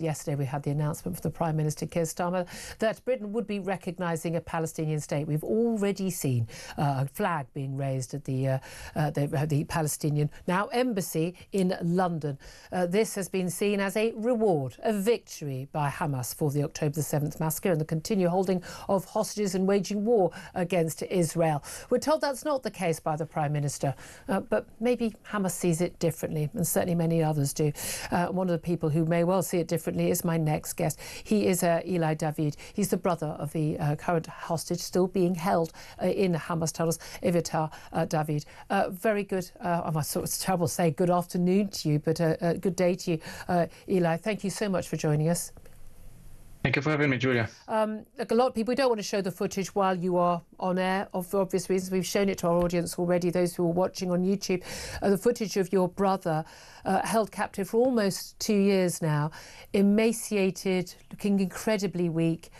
Yesterday we had the announcement from the Prime Minister Keir Starmer that Britain would be recognising a Palestinian state. We've already seen a flag being raised at the Palestinian now embassy in London. This has been seen as a reward, a victory by Hamas for the October the 7th massacre and the continued holding of hostages and waging war against Israel. We're told that's not the case by the Prime Minister, but maybe Hamas sees it differently, and certainly many others do. One of the people who may well see it differently is my next guest. He is Ilay David. He's the brother of the current hostage still being held in Hamas tunnels, Evyatar David. Very good, it's terrible to say good afternoon to you, but good day to you, Ilay. Thank you so much for joining us. Thank you for having me, Julia. Look, a lot of people don't want to show the footage while you are on air, for obvious reasons. We've shown it to our audience already, those who are watching on YouTube. The footage of your brother held captive for almost 2 years now, emaciated, looking incredibly weak,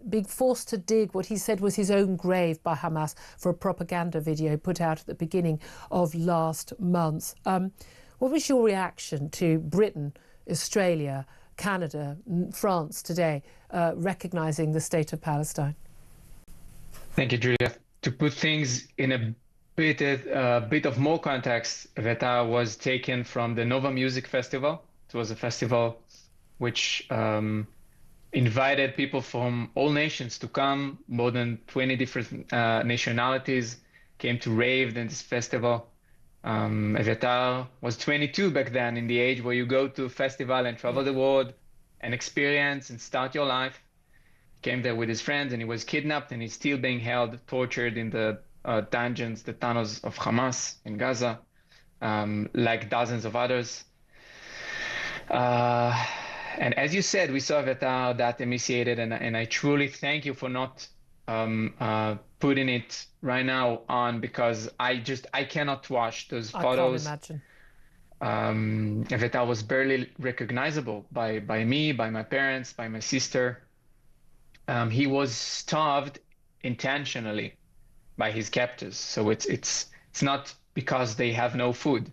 being forced to dig what he said was his own grave by Hamas for a propaganda video put out at the beginning of last month. What was your reaction to Britain, Australia, Canada, France today recognising the state of Palestine? Thank you, Julia. To put things in a bit of more context, Evyatar was taken from the Nova Music Festival. It was a festival which invited people from all nations to come. More than 20 different nationalities came to rave in this festival. Evyatar was 22 back then, in the age where you go to a festival and travel the world and experience and start your life. He came there with his friends and he was kidnapped, and he's still being held, tortured in the dungeons, the tunnels of Hamas in Gaza, like dozens of others. And as you said, we saw Evyatar that emaciated, and I truly thank you for not putting it right now on, because I cannot watch those photos. I can't imagine. Evyatar was barely recognizable by me, by my parents, by my sister. He was starved intentionally by his captors. So it's not because they have no food.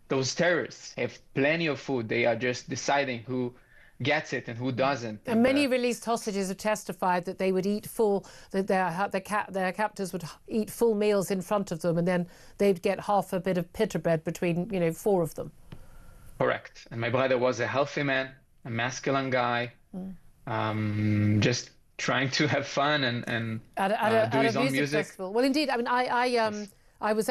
Those terrorists have plenty of food. They are just deciding who gets it and who doesn't. And many released hostages have testified that they would eat that their captors would eat full meals in front of them, and then they'd get half a bit of pita bread between, 4 of them. Correct. And my brother was a healthy man, a masculine guy, just trying to have fun and do his own music. Festival. Well, indeed. I mean, I was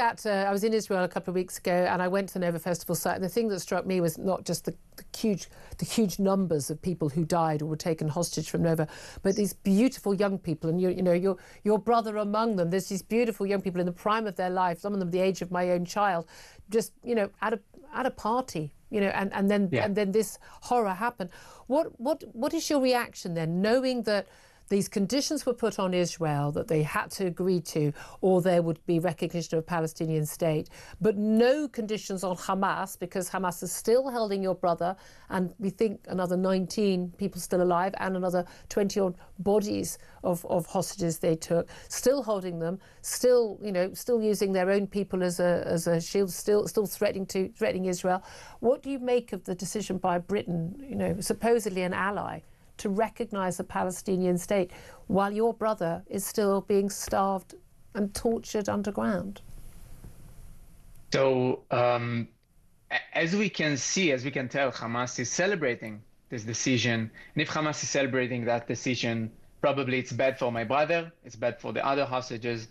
in Israel a couple of weeks ago, and I went to the Nova Festival site. And the thing that struck me was not just the huge numbers of people who died or were taken hostage from Nova, but these beautiful young people, and your brother among them. There's these beautiful young people in the prime of their life, some of them the age of my own child, just at a party, and then this horror happened. What is your reaction then, knowing that these conditions were put on Israel that they had to agree to, or there would be recognition of a Palestinian state, but no conditions on Hamas, because Hamas is still holding your brother, and we think another 19 people still alive, and another 20-odd bodies of hostages they took, still holding them, still using their own people as a shield, still threatening Israel. What do you make of the decision by Britain, supposedly an ally, to recognise a Palestinian state while your brother is still being starved and tortured underground? So as we can tell, Hamas is celebrating this decision. And if Hamas is celebrating that decision, probably it's bad for my brother, it's bad for the other hostages,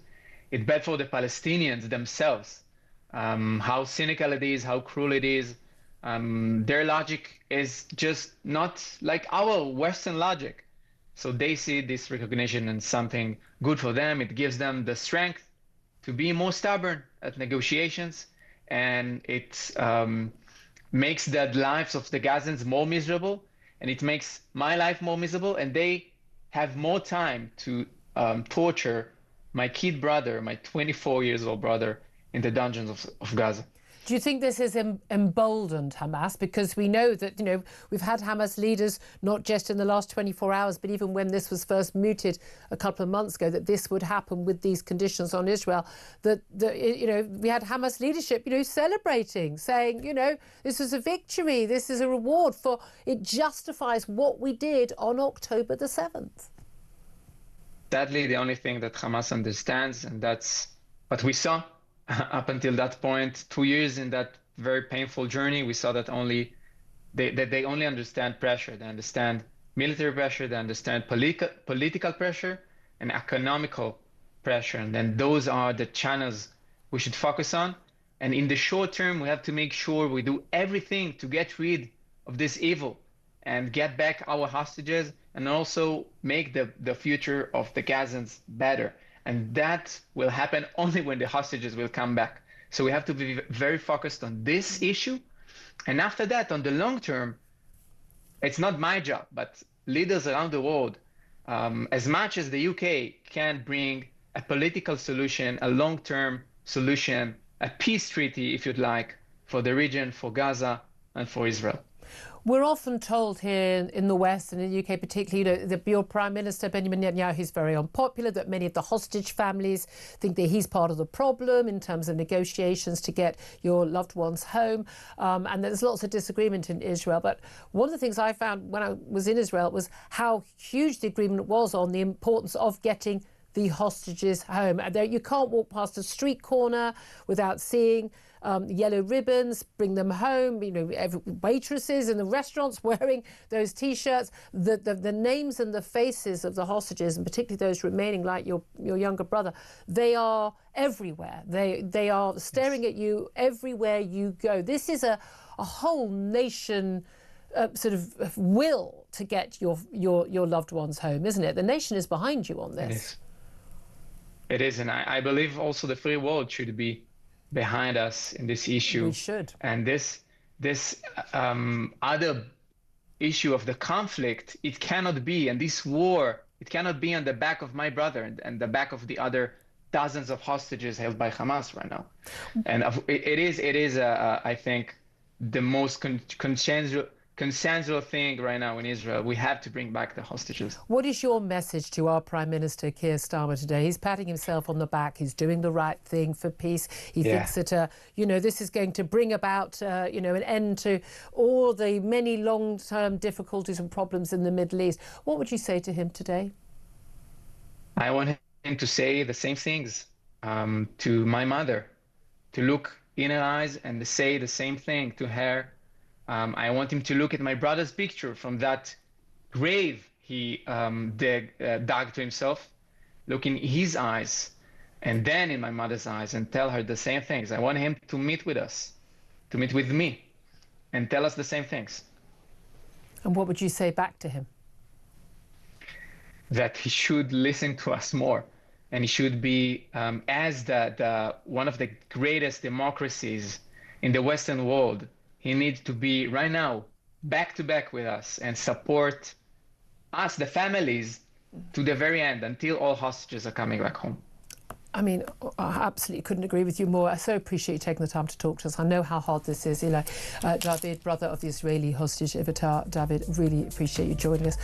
it's bad for the Palestinians themselves. How cynical it is, how cruel it is. Their logic is just not like our Western logic. So they see this recognition as something good for them. It gives them the strength to be more stubborn at negotiations, and it makes the lives of the Gazans more miserable, and it makes my life more miserable, and they have more time to torture my kid brother, my 24 years old brother, in the dungeons of Gaza. Do you think this has emboldened Hamas? Because we know that, we've had Hamas leaders, not just in the last 24 hours, but even when this was first mooted a couple of months ago, that this would happen with these conditions on Israel, that we had Hamas leadership, celebrating, saying, this is a victory, this is a reward for, it justifies what we did on October the 7th. Sadly, the only thing that Hamas understands, and that's what we saw up until that point, 2 years in that very painful journey, we saw that they only understand pressure. They understand military pressure, they understand political pressure and economical pressure. And then those are the channels we should focus on. And in the short term, we have to make sure we do everything to get rid of this evil and get back our hostages and also make the future of the Gazans better. And that will happen only when the hostages will come back. So we have to be very focused on this issue. And after that, on the long term, it's not my job, but leaders around the world, as much as the UK can bring a political solution, a long-term solution, a peace treaty, if you'd like, for the region, for Gaza, and for Israel. We're often told here in the West and in the UK particularly, that your Prime Minister, Benjamin Netanyahu, is very unpopular, that many of the hostage families think that he's part of the problem in terms of negotiations to get your loved ones home. And there's lots of disagreement in Israel. But one of the things I found when I was in Israel was how huge the agreement was on the importance of getting the hostages home. You can't walk past a street corner without seeing yellow ribbons, bring them home, waitresses in the restaurants wearing those T-shirts, the names and the faces of the hostages, and particularly those remaining, like your younger brother, they are everywhere. They are staring at you everywhere you go. This is a whole nation sort of will to get your loved ones home, isn't it? The nation is behind you on this. It is, and I believe also the free world should be behind us in this issue. We should. And this other issue of the conflict, it cannot be, and this war, it cannot be on the back of my brother and the back of the other dozens of hostages held by Hamas right now. And it is I think, the most consensual thing right now in Israel. We have to bring back the hostages. What is your message to our Prime Minister Keir Starmer today? He's patting himself on the back. He's doing the right thing for peace. He thinks that, this is going to bring about, an end to all the many long-term difficulties and problems in the Middle East. What would you say to him today? I want him to say the same things to my mother, to look in her eyes and to say the same thing to her. I want him to look at my brother's picture from that grave he dug to himself, look in his eyes, and then in my mother's eyes, and tell her the same things. I want him to meet with us, to meet with me, and tell us the same things. And what would you say back to him? That he should listen to us more, and he should be, as the one of the greatest democracies in the Western world, he needs to be right now back to back with us and support us, the families, to the very end until all hostages are coming back home. I mean, I absolutely couldn't agree with you more. I so appreciate you taking the time to talk to us. I know how hard this is. Ilay David, brother of the Israeli hostage Evyatar David, really appreciate you joining us.